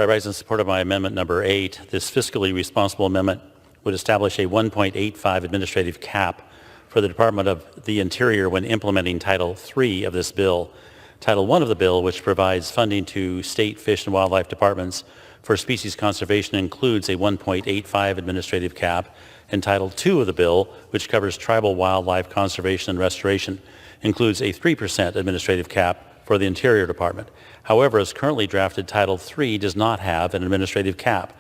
I rise in support of my amendment number 8. This fiscally responsible amendment would establish a 1.85 administrative cap for the Department of the Interior when implementing Title III of this bill. Title I of the bill, which provides funding to state fish and wildlife departments for species conservation, includes a 1.85 administrative cap, and Title II of the bill, which covers tribal wildlife conservation and restoration, includes a 3% administrative cap for the Interior Department. However, as currently drafted, Title III does not have an administrative cap.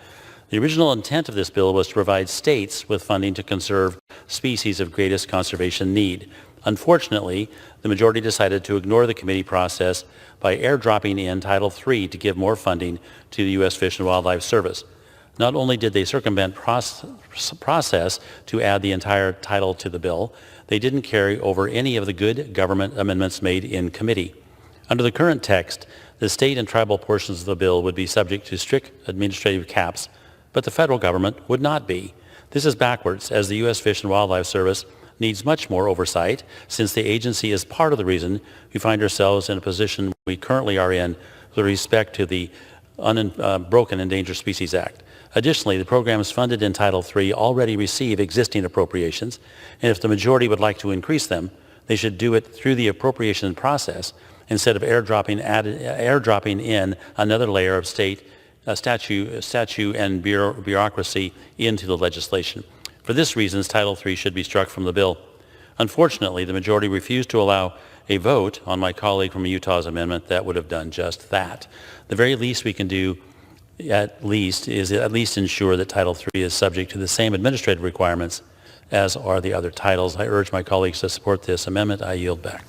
The original intent of this bill was to provide states with funding to conserve species of greatest conservation need. Unfortunately, the majority decided to ignore the committee process by airdropping in Title III to give more funding to the U.S. Fish and Wildlife Service. Not only did they circumvent process to add the entire title to the bill, they didn't carry over any of the good government amendments made in committee. Under the current text, the state and tribal portions of the bill would be subject to strict administrative caps, but the federal government would not be. This is backwards, as the U.S. Fish and Wildlife Service needs much more oversight, since the agency is part of the reason we find ourselves in a position we currently are in with respect to the Unbroken Endangered Species Act. Additionally, the programs funded in Title III already receive existing appropriations, and if the majority would like to increase them, they should do it through the appropriation process instead of airdropping in another layer of state statute and bureaucracy into the legislation. For this reason, Title III should be struck from the bill. Unfortunately, the majority refused to allow a vote on my colleague from Utah's amendment that would have done just that. The very least we can do is at least ensure that Title III is subject to the same administrative requirements as are the other titles. I urge my colleagues to support this amendment. I yield back.